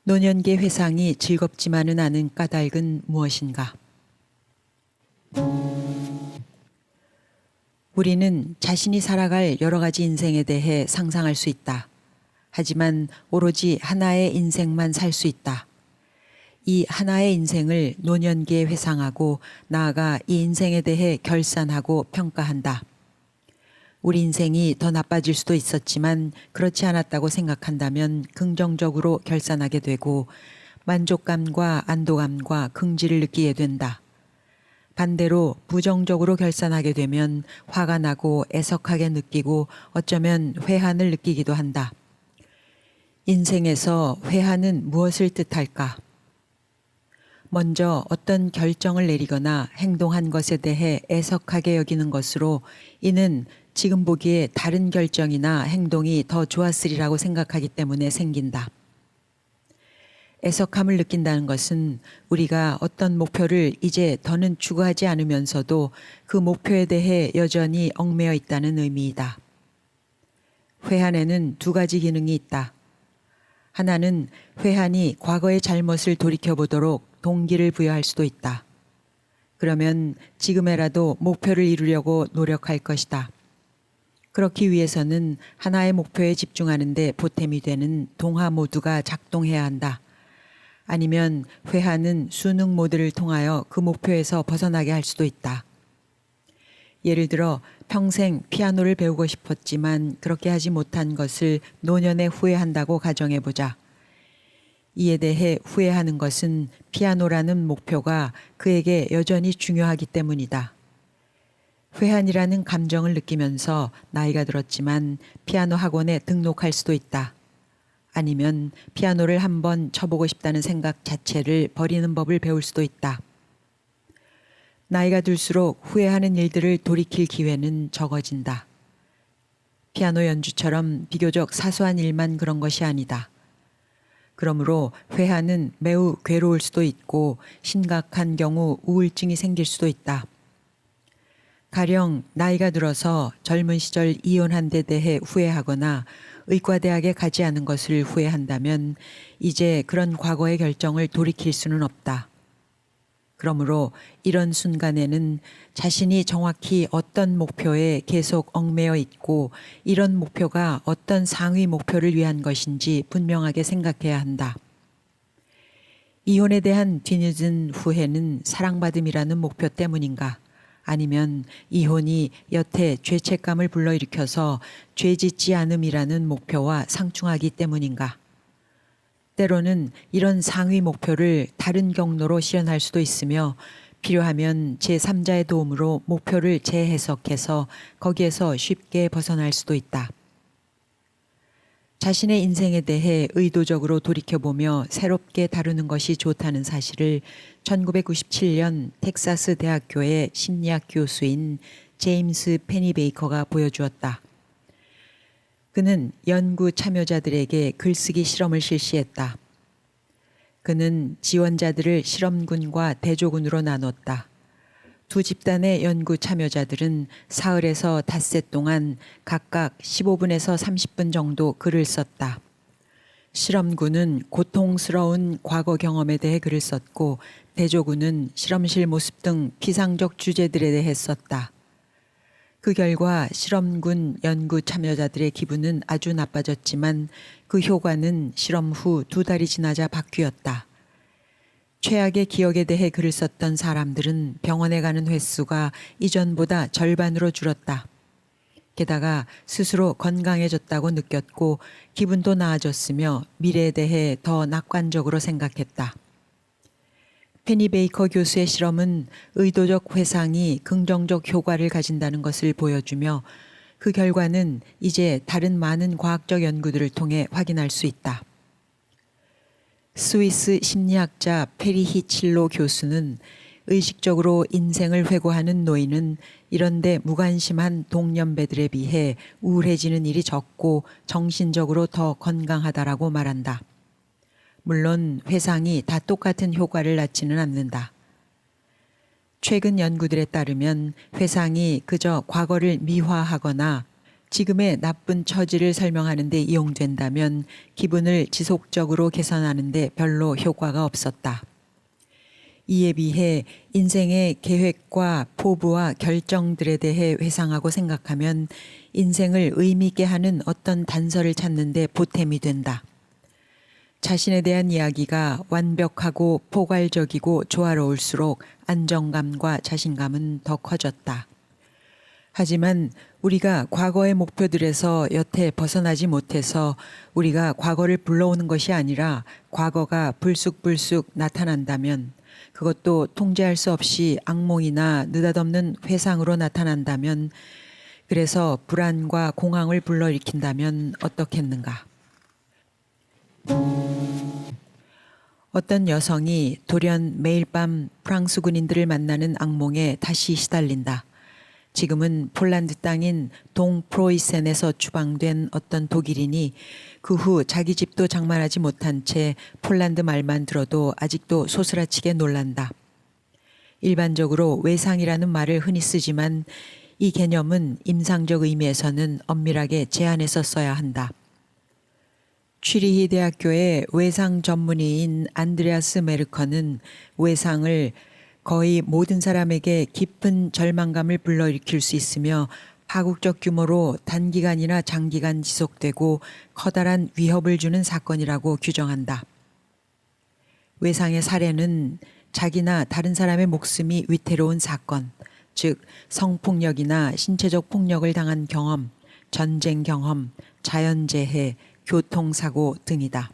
노년기 회상이 즐겁지만은 않은 까닭은 무엇인가? 우리는 자신이 살아갈 여러 가지 인생에 대해 상상할 수 있다. 하지만 오로지 하나의 인생만 살 수 있다. 이 하나의 인생을 노년기에 회상하고 나아가 이 인생에 대해 결산하고 평가한다. 우리 인생이 더 나빠질 수도 있었지만 그렇지 않았다고 생각한다면 긍정적으로 결산하게 되고 만족감과 안도감과 긍지를 느끼게 된다. 반대로 부정적으로 결산하게 되면 화가 나고 애석하게 느끼고 어쩌면 회한을 느끼기도 한다. 인생에서 회한은 무엇을 뜻할까? 먼저 어떤 결정을 내리거나 행동한 것에 대해 애석하게 여기는 것으로 이는 지금 보기에 다른 결정이나 행동이 더 좋았으리라고 생각하기 때문에 생긴다. 애석함을 느낀다는 것은 우리가 어떤 목표를 이제 더는 추구하지 않으면서도 그 목표에 대해 여전히 얽매여 있다는 의미이다. 회한에는 두 가지 기능이 있다. 하나는 회한이 과거의 잘못을 돌이켜보도록 동기를 부여할 수도 있다. 그러면 지금에라도 목표를 이루려고 노력할 것이다. 그렇기 위해서는 하나의 목표에 집중하는 데 보탬이 되는 동화 모드가 작동해야 한다. 아니면 회한은 수능 모드를 통하여 그 목표에서 벗어나게 할 수도 있다. 예를 들어 평생 피아노를 배우고 싶었지만 그렇게 하지 못한 것을 노년에 후회한다고 가정해보자. 이에 대해 후회하는 것은 피아노라는 목표가 그에게 여전히 중요하기 때문이다. 회한이라는 감정을 느끼면서 나이가 들었지만 피아노 학원에 등록할 수도 있다. 아니면 피아노를 한번 쳐보고 싶다는 생각 자체를 버리는 법을 배울 수도 있다. 나이가 들수록 후회하는 일들을 돌이킬 기회는 적어진다. 피아노 연주처럼 비교적 사소한 일만 그런 것이 아니다. 그러므로 회한은 매우 괴로울 수도 있고 심각한 경우 우울증이 생길 수도 있다. 가령 나이가 들어서 젊은 시절 이혼한 데 대해 후회하거나 의과대학에 가지 않은 것을 후회한다면 이제 그런 과거의 결정을 돌이킬 수는 없다. 그러므로 이런 순간에는 자신이 정확히 어떤 목표에 계속 얽매여 있고 이런 목표가 어떤 상위 목표를 위한 것인지 분명하게 생각해야 한다. 이혼에 대한 뒤늦은 후회는 사랑받음이라는 목표 때문인가? 아니면 이혼이 여태 죄책감을 불러일으켜서 죄짓지 않음이라는 목표와 상충하기 때문인가? 때로는 이런 상위 목표를 다른 경로로 실현할 수도 있으며 필요하면 제3자의 도움으로 목표를 재해석해서 거기에서 쉽게 벗어날 수도 있다. 자신의 인생에 대해 의도적으로 돌이켜보며 새롭게 다루는 것이 좋다는 사실을 1997년 텍사스 대학교의 심리학 교수인 제임스 페니베이커가 보여주었다. 그는 연구 참여자들에게 글쓰기 실험을 실시했다. 그는 지원자들을 실험군과 대조군으로 나눴다. 두 집단의 연구 참여자들은 사흘에서 닷새 동안 각각 15분에서 30분 정도 글을 썼다. 실험군은 고통스러운 과거 경험에 대해 글을 썼고 대조군은 실험실 모습 등 피상적 주제들에 대해 썼다. 그 결과 실험군 연구 참여자들의 기분은 아주 나빠졌지만 그 효과는 실험 후 2달이 지나자 바뀌었다. 최악의 기억에 대해 글을 썼던 사람들은 병원에 가는 횟수가 이전보다 절반으로 줄었다. 게다가 스스로 건강해졌다고 느꼈고 기분도 나아졌으며 미래에 대해 더 낙관적으로 생각했다. 페니베이커 교수의 실험은 의도적 회상이 긍정적 효과를 가진다는 것을 보여주며 그 결과는 이제 다른 많은 과학적 연구들을 통해 확인할 수 있다. 스위스 심리학자 페리 히칠로 교수는 의식적으로 인생을 회고하는 노인은 이런데 무관심한 동년배들에 비해 우울해지는 일이 적고 정신적으로 더 건강하다라고 말한다. 물론 회상이 다 똑같은 효과를 낳지는 않는다. 최근 연구들에 따르면 회상이 그저 과거를 미화하거나 지금의 나쁜 처지를 설명하는 데 이용된다면 기분을 지속적으로 개선하는 데 별로 효과가 없었다. 이에 비해 인생의 계획과 포부와 결정들에 대해 회상하고 생각하면 인생을 의미 있게 하는 어떤 단서를 찾는 데 보탬이 된다. 자신에 대한 이야기가 완벽하고 포괄적이고 조화로울수록 안정감과 자신감은 더 커졌다. 하지만 우리가 과거의 목표들에서 여태 벗어나지 못해서 우리가 과거를 불러오는 것이 아니라 과거가 불쑥불쑥 나타난다면, 그것도 통제할 수 없이 악몽이나 느닷없는 회상으로 나타난다면, 그래서 불안과 공황을 불러일으킨다면 어떻겠는가. 어떤 여성이 돌연 매일 밤 프랑스 군인들을 만나는 악몽에 다시 시달린다. 지금은 폴란드 땅인 동프로이센에서 추방된 어떤 독일인이 그 후 자기 집도 장만하지 못한 채 폴란드 말만 들어도 아직도 소스라치게 놀란다. 일반적으로 외상이라는 말을 흔히 쓰지만 이 개념은 임상적 의미에서는 엄밀하게 제한해서 써야 한다. 취리히 대학교의 외상 전문의인 안드레아스 메르커는 외상을 거의 모든 사람에게 깊은 절망감을 불러일으킬 수 있으며 파국적 규모로 단기간이나 장기간 지속되고 커다란 위협을 주는 사건이라고 규정한다. 외상의 사례는 자기나 다른 사람의 목숨이 위태로운 사건, 즉 성폭력이나 신체적 폭력을 당한 경험, 전쟁 경험, 자연재해, 교통사고 등이다.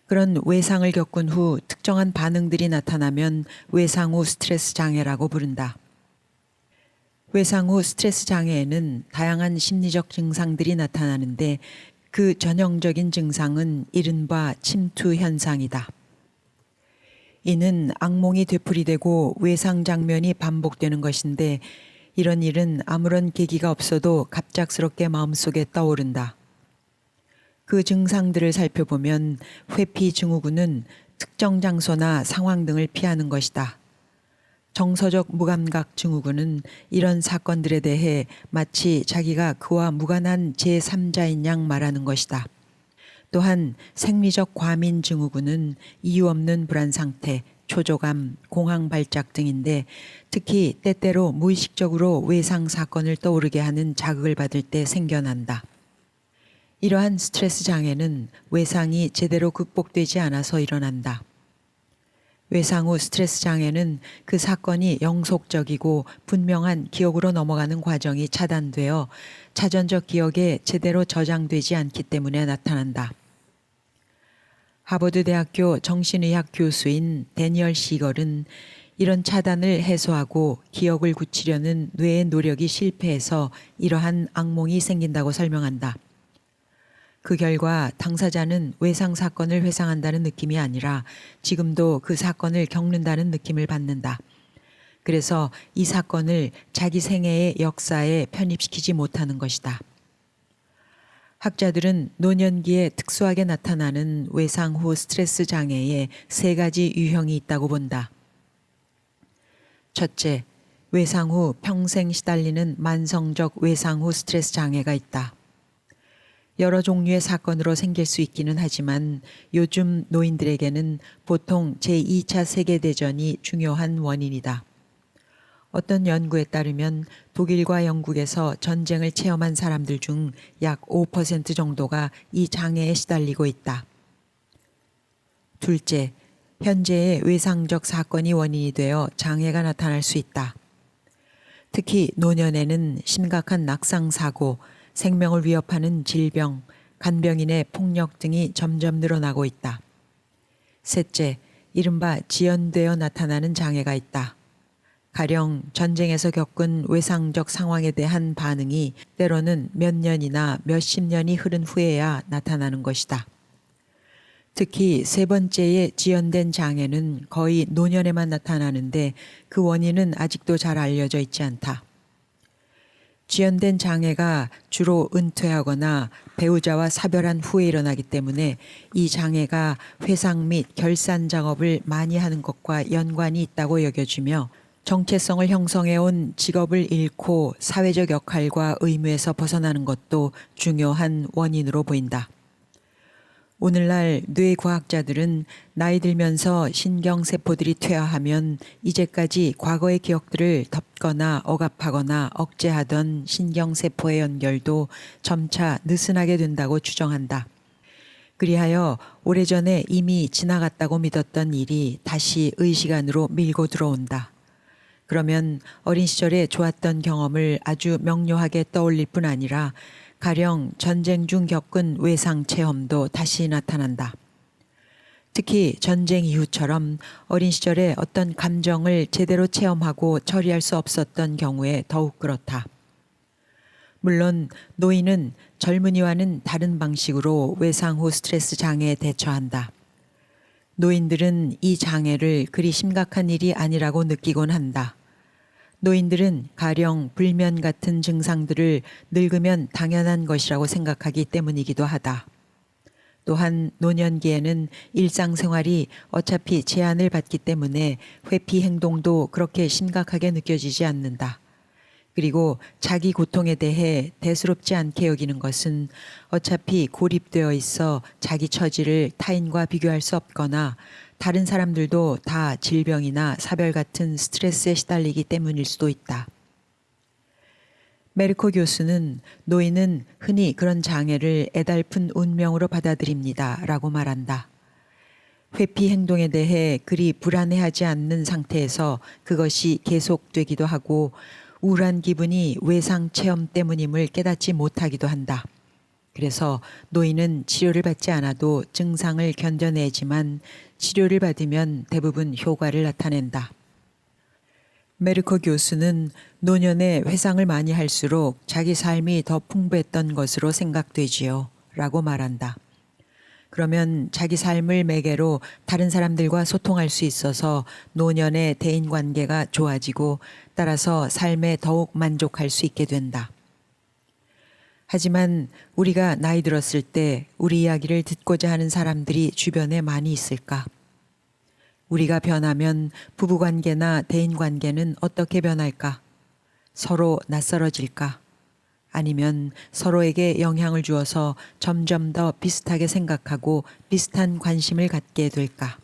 그런 외상을 겪은 후 특정한 반응들이 나타나면 외상 후 스트레스 장애라고 부른다. 외상 후 스트레스 장애에는 다양한 심리적 증상들이 나타나는데 그 전형적인 증상은 이른바 침투 현상이다. 이는 악몽이 되풀이되고 외상 장면이 반복되는 것인데 이런 일은 아무런 계기가 없어도 갑작스럽게 마음속에 떠오른다. 그 증상들을 살펴보면 회피 증후군은 특정 장소나 상황 등을 피하는 것이다. 정서적 무감각 증후군은 이런 사건들에 대해 마치 자기가 그와 무관한 제3자인 양 말하는 것이다. 또한 생리적 과민 증후군은 이유 없는 불안 상태, 초조감, 공황 발작 등인데 특히 때때로 무의식적으로 외상 사건을 떠오르게 하는 자극을 받을 때 생겨난다. 이러한 스트레스 장애는 외상이 제대로 극복되지 않아서 일어난다. 외상 후 스트레스 장애는 그 사건이 영속적이고 분명한 기억으로 넘어가는 과정이 차단되어 자전적 기억에 제대로 저장되지 않기 때문에 나타난다. 하버드 대학교 정신의학 교수인 데니얼 시걸은 이런 차단을 해소하고 기억을 굳히려는 뇌의 노력이 실패해서 이러한 악몽이 생긴다고 설명한다. 그 결과 당사자는 외상 사건을 회상한다는 느낌이 아니라 지금도 그 사건을 겪는다는 느낌을 받는다. 그래서 이 사건을 자기 생애의 역사에 편입시키지 못하는 것이다. 학자들은 노년기에 특수하게 나타나는 외상 후 스트레스 장애에 3가지 유형이 있다고 본다. 첫째, 외상 후 평생 시달리는 만성적 외상 후 스트레스 장애가 있다. 여러 종류의 사건으로 생길 수 있기는 하지만 요즘 노인들에게는 보통 제2차 세계대전이 중요한 원인이다. 어떤 연구에 따르면 독일과 영국에서 전쟁을 체험한 사람들 중 약 5% 정도가 이 장애에 시달리고 있다. 둘째, 현재의 외상적 사건이 원인이 되어 장애가 나타날 수 있다. 특히 노년에는 심각한 낙상사고, 생명을 위협하는 질병, 간병인의 폭력 등이 점점 늘어나고 있다. 셋째, 이른바 지연되어 나타나는 장애가 있다. 가령 전쟁에서 겪은 외상적 상황에 대한 반응이 때로는 몇 년이나 몇십 년이 흐른 후에야 나타나는 것이다. 특히 3번째의 지연된 장애는 거의 노년에만 나타나는데 그 원인은 아직도 잘 알려져 있지 않다. 지연된 장애가 주로 은퇴하거나 배우자와 사별한 후에 일어나기 때문에 이 장애가 회상 및 결산 작업을 많이 하는 것과 연관이 있다고 여겨지며 정체성을 형성해온 직업을 잃고 사회적 역할과 의무에서 벗어나는 것도 중요한 원인으로 보인다. 오늘날 뇌과학자들은 나이 들면서 신경세포들이 퇴화하면 이제까지 과거의 기억들을 덮거나 억압하거나 억제하던 신경세포의 연결도 점차 느슨하게 된다고 추정한다. 그리하여 오래전에 이미 지나갔다고 믿었던 일이 다시 의식 안으로 밀고 들어온다. 그러면 어린 시절에 좋았던 경험을 아주 명료하게 떠올릴 뿐 아니라 가령 전쟁 중 겪은 외상 체험도 다시 나타난다. 특히 전쟁 이후처럼 어린 시절에 어떤 감정을 제대로 체험하고 처리할 수 없었던 경우에 더욱 그렇다. 물론 노인은 젊은이와는 다른 방식으로 외상 후 스트레스 장애에 대처한다. 노인들은 이 장애를 그리 심각한 일이 아니라고 느끼곤 한다. 노인들은 가령 불면 같은 증상들을 늙으면 당연한 것이라고 생각하기 때문이기도 하다. 또한 노년기에는 일상생활이 어차피 제한을 받기 때문에 회피 행동도 그렇게 심각하게 느껴지지 않는다. 그리고 자기 고통에 대해 대수롭지 않게 여기는 것은 어차피 고립되어 있어 자기 처지를 타인과 비교할 수 없거나 다른 사람들도 다 질병이나 사별 같은 스트레스에 시달리기 때문일 수도 있다. 메르코 교수는 노인은 흔히 그런 장애를 애달픈 운명으로 받아들입니다 라고 말한다. 회피 행동에 대해 그리 불안해하지 않는 상태에서 그것이 계속되기도 하고 우울한 기분이 외상 체험 때문임을 깨닫지 못하기도 한다. 그래서 노인은 치료를 받지 않아도 증상을 견뎌내지만 치료를 받으면 대부분 효과를 나타낸다. 메르코 교수는 노년에 회상을 많이 할수록 자기 삶이 더 풍부했던 것으로 생각되지요 라고 말한다. 그러면 자기 삶을 매개로 다른 사람들과 소통할 수 있어서 노년의 대인관계가 좋아지고 따라서 삶에 더욱 만족할 수 있게 된다. 하지만 우리가 나이 들었을 때 우리 이야기를 듣고자 하는 사람들이 주변에 많이 있을까? 우리가 변하면 부부관계나 대인관계는 어떻게 변할까? 서로 낯설어질까? 아니면 서로에게 영향을 주어서 점점 더 비슷하게 생각하고 비슷한 관심을 갖게 될까?